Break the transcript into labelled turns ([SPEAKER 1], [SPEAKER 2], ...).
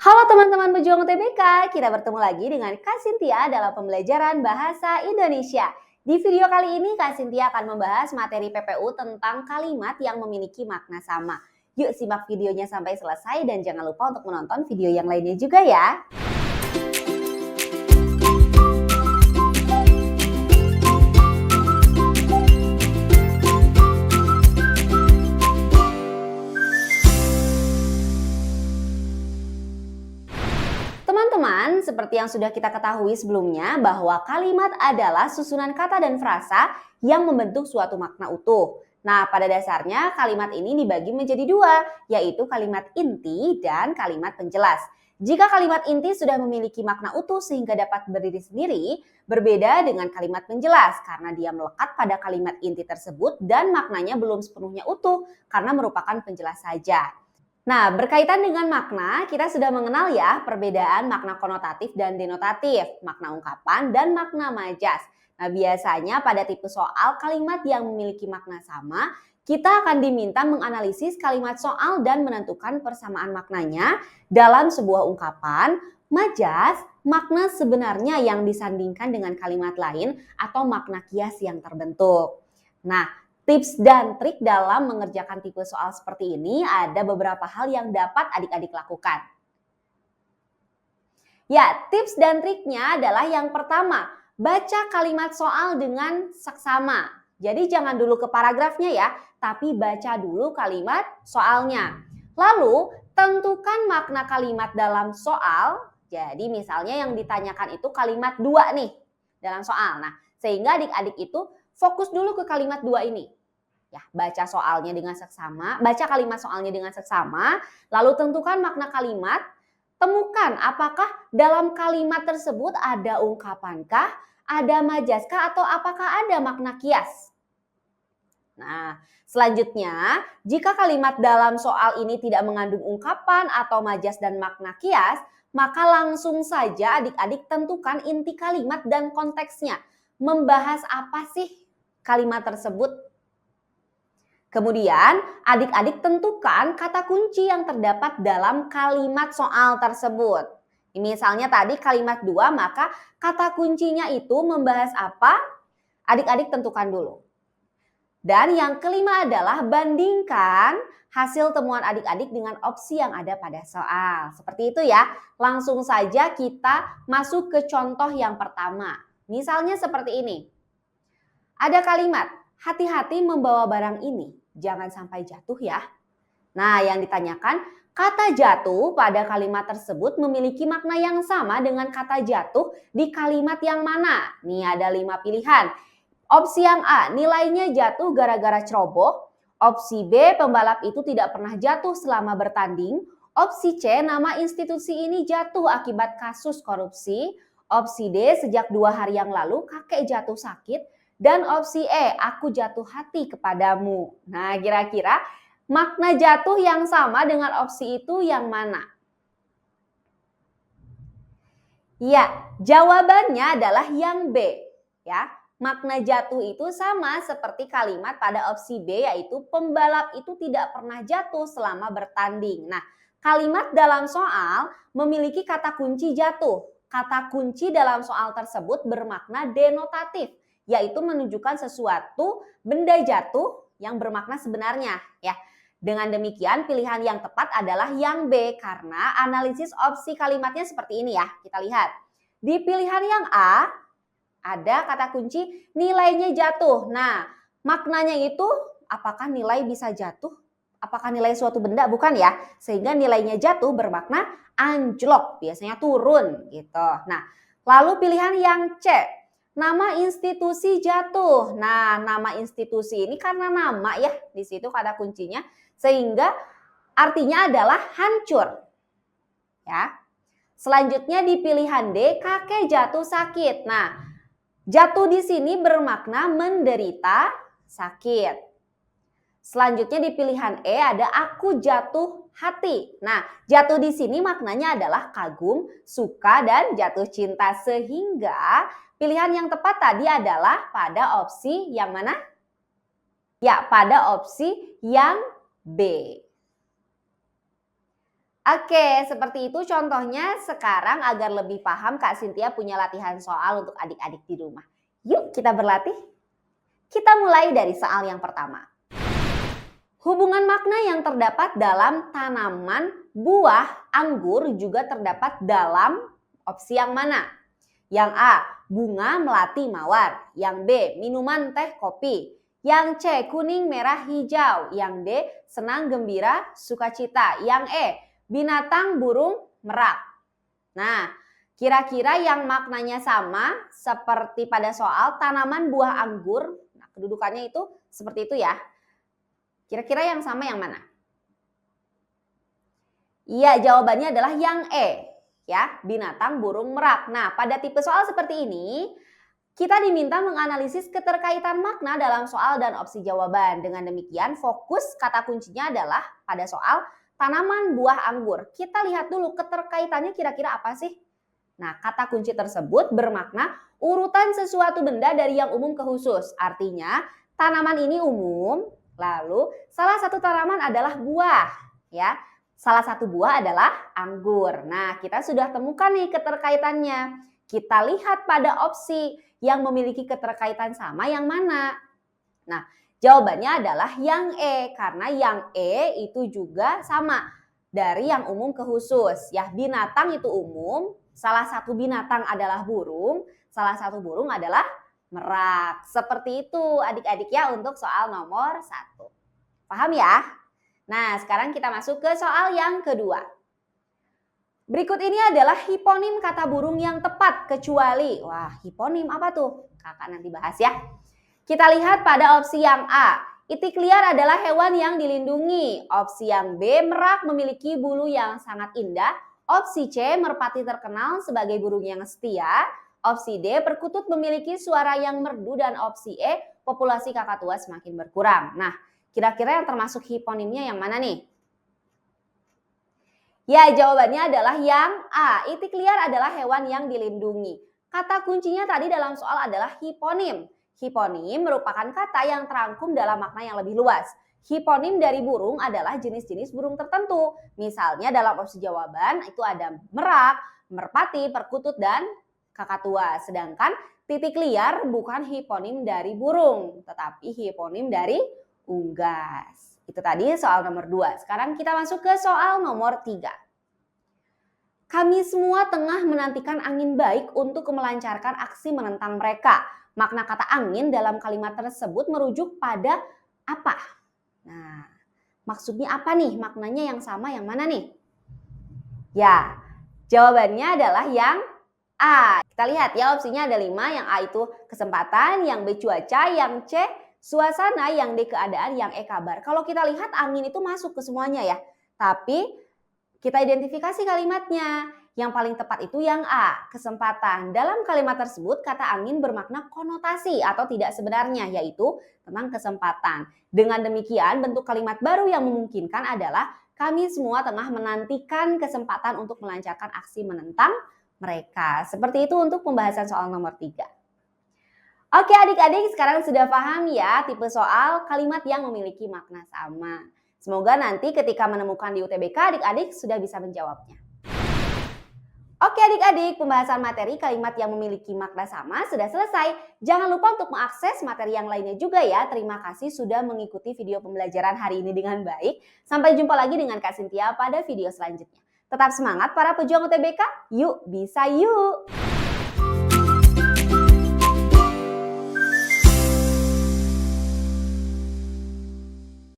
[SPEAKER 1] Halo teman-teman pejuang UTBK, kita bertemu lagi dengan Kak Cynthia dalam pembelajaran Bahasa Indonesia. Di video kali ini Kak Cynthia akan membahas materi PPU tentang kalimat yang memiliki makna sama. Yuk simak videonya sampai selesai dan jangan lupa untuk menonton video yang lainnya juga ya. Teman-teman, seperti yang sudah kita ketahui sebelumnya bahwa kalimat adalah susunan kata dan frasa yang membentuk suatu makna utuh. Nah, pada dasarnya kalimat ini dibagi menjadi dua, yaitu kalimat inti dan kalimat penjelas. Jika kalimat inti sudah memiliki makna utuh sehingga dapat berdiri sendiri, berbeda dengan kalimat penjelas karena dia melekat pada kalimat inti tersebut dan maknanya belum sepenuhnya utuh karena merupakan penjelas saja. Nah, berkaitan dengan makna, kita sudah mengenal ya perbedaan makna konotatif dan denotatif, makna ungkapan dan makna majas. Nah, biasanya pada tipe soal kalimat yang memiliki makna sama, kita akan diminta menganalisis kalimat soal dan menentukan persamaan maknanya dalam sebuah ungkapan, majas, makna sebenarnya yang disandingkan dengan kalimat lain atau makna kias yang terbentuk. Nah, tips dan trik dalam mengerjakan tipe soal seperti ini ada beberapa hal yang dapat adik-adik lakukan. Ya, tips dan triknya adalah yang pertama, baca kalimat soal dengan seksama. Jadi jangan dulu ke paragrafnya ya, tapi baca dulu kalimat soalnya. Lalu, tentukan makna kalimat dalam soal. Jadi misalnya yang ditanyakan itu kalimat 2 nih dalam soal. Nah, sehingga adik-adik itu fokus dulu ke kalimat 2 ini. Ya, baca soalnya dengan seksama, baca kalimat soalnya dengan seksama, lalu tentukan makna kalimat, temukan apakah dalam kalimat tersebut ada ungkapankah, ada majaskah, atau apakah ada makna kias. Nah, selanjutnya, jika kalimat dalam soal ini tidak mengandung ungkapan atau majas dan makna kias, maka langsung saja adik-adik tentukan inti kalimat dan konteksnya. Membahas apa sih kalimat tersebut? Kemudian, adik-adik tentukan kata kunci yang terdapat dalam kalimat soal tersebut. Misalnya tadi kalimat 2, maka kata kuncinya itu membahas apa? Adik-adik tentukan dulu. Dan yang kelima adalah bandingkan hasil temuan adik-adik dengan opsi yang ada pada soal. Seperti itu ya. Langsung saja kita masuk ke contoh yang pertama. Misalnya seperti ini. Ada kalimat, hati-hati membawa barang ini, jangan sampai jatuh ya. Nah, yang ditanyakan, kata jatuh pada kalimat tersebut memiliki makna yang sama dengan kata jatuh di kalimat yang mana? Nih ada 5 pilihan. Opsi yang A, nilainya jatuh gara-gara ceroboh. Opsi B, pembalap itu tidak pernah jatuh selama bertanding. Opsi C, nama institusi ini jatuh akibat kasus korupsi. Opsi D, sejak 2 hari yang lalu kakek jatuh sakit. Dan opsi E, aku jatuh hati kepadamu. Nah, kira-kira makna jatuh yang sama dengan opsi itu yang mana? Ya, jawabannya adalah yang B. Ya, makna jatuh itu sama seperti kalimat pada opsi B, yaitu pembalap itu tidak pernah jatuh selama bertanding. Nah, kalimat dalam soal memiliki kata kunci jatuh. Kata kunci dalam soal tersebut bermakna denotatif, yaitu menunjukkan sesuatu benda jatuh yang bermakna sebenarnya ya. Dengan demikian pilihan yang tepat adalah yang B karena analisis opsi kalimatnya seperti ini ya. Kita lihat. Di pilihan yang A ada kata kunci nilainya jatuh. Nah, maknanya itu apakah nilai bisa jatuh? Apakah nilai suatu benda? Bukan ya. Sehingga nilainya jatuh bermakna anjlok, biasanya turun gitu. Nah, lalu pilihan yang C. Nama institusi jatuh. Nah, nama institusi ini karena nama ya, di situ kata kuncinya, sehingga artinya adalah hancur. Ya. Selanjutnya di pilihan D, kakek jatuh sakit. Nah, jatuh di sini bermakna menderita sakit. Selanjutnya di pilihan E ada aku jatuh hati. Nah, jatuh di sini maknanya adalah kagum, suka, dan jatuh cinta. Sehingga pilihan yang tepat tadi adalah pada opsi yang mana? Ya, pada opsi yang B. Oke, seperti itu contohnya. Sekarang agar lebih paham, Kak Cynthia punya latihan soal untuk adik-adik di rumah. Yuk kita berlatih. Kita mulai dari soal yang pertama. Hubungan makna yang terdapat dalam tanaman buah anggur juga terdapat dalam opsi yang mana? Yang A, bunga melati mawar. Yang B, minuman teh kopi. Yang C, kuning merah hijau. Yang D, senang gembira sukacita. Yang E, binatang burung merak. Nah, kira-kira yang maknanya sama seperti pada soal tanaman buah anggur. Nah, kedudukannya itu seperti itu ya. Kira-kira yang sama yang mana? Iya, jawabannya adalah yang E. Ya, binatang burung merak. Nah, pada tipe soal seperti ini, kita diminta menganalisis keterkaitan makna dalam soal dan opsi jawaban. Dengan demikian, fokus kata kuncinya adalah pada soal tanaman buah anggur. Kita lihat dulu keterkaitannya kira-kira apa sih? Nah, kata kunci tersebut bermakna urutan sesuatu benda dari yang umum ke khusus. Artinya, tanaman ini umum, lalu salah satu tanaman adalah buah, ya. Salah satu buah adalah anggur. Nah, kita sudah temukan nih keterkaitannya. Kita lihat pada opsi yang memiliki keterkaitan sama yang mana. Nah, jawabannya adalah yang E, karena yang E itu juga sama dari yang umum ke khusus. Ya, binatang itu umum, salah satu binatang adalah burung, salah satu burung adalah merak. Seperti itu adik-adik ya untuk soal nomor 1. Paham ya? Nah, sekarang kita masuk ke soal yang kedua. Berikut ini adalah hiponim kata burung yang tepat kecuali. Wah, hiponim apa tuh? Kakak nanti bahas ya. Kita lihat pada opsi yang A. Itik liar adalah hewan yang dilindungi. Opsi yang B, merak memiliki bulu yang sangat indah. Opsi C, merpati terkenal sebagai burung yang setia. Opsi D, perkutut memiliki suara yang merdu. Dan opsi E, populasi kakatua semakin berkurang. Nah, kira-kira yang termasuk hiponimnya yang mana nih? Ya, jawabannya adalah yang A. Itik liar adalah hewan yang dilindungi. Kata kuncinya tadi dalam soal adalah hiponim. Hiponim merupakan kata yang terangkum dalam makna yang lebih luas. Hiponim dari burung adalah jenis-jenis burung tertentu. Misalnya dalam opsi jawaban itu ada merak, merpati, perkutut, dan kakatua. Sedangkan titik liar bukan hiponim dari burung, tetapi hiponim dari unggas. Itu tadi soal nomor 2. Sekarang kita masuk ke soal nomor 3. Kami semua tengah menantikan angin baik untuk melancarkan aksi menentang mereka. Makna kata angin dalam kalimat tersebut merujuk pada apa? Nah, maksudnya apa nih? Maknanya yang sama yang mana nih? Ya, jawabannya adalah yang A. Kita lihat ya, opsinya ada 5. Yang A itu kesempatan, yang B cuaca, yang C suasana, yang D keadaan, yang E kabar. Kalau kita lihat angin itu masuk ke semuanya ya. Tapi kita identifikasi kalimatnya. Yang paling tepat itu yang A, kesempatan. Dalam kalimat tersebut kata angin bermakna konotasi atau tidak sebenarnya, yaitu tentang kesempatan. Dengan demikian bentuk kalimat baru yang memungkinkan adalah kami semua tengah menantikan kesempatan untuk melancarkan aksi menentang mereka. Seperti itu untuk pembahasan soal nomor 3. Oke adik-adik, sekarang sudah paham ya tipe soal kalimat yang memiliki makna sama. Semoga nanti ketika menemukan di UTBK adik-adik sudah bisa menjawabnya. Oke adik-adik, pembahasan materi kalimat yang memiliki makna sama sudah selesai. Jangan lupa untuk mengakses materi yang lainnya juga ya. Terima kasih sudah mengikuti video pembelajaran hari ini dengan baik. Sampai jumpa lagi dengan Kak Cynthia pada video selanjutnya. Tetap semangat para pejuang UTBK, yuk bisa yuk!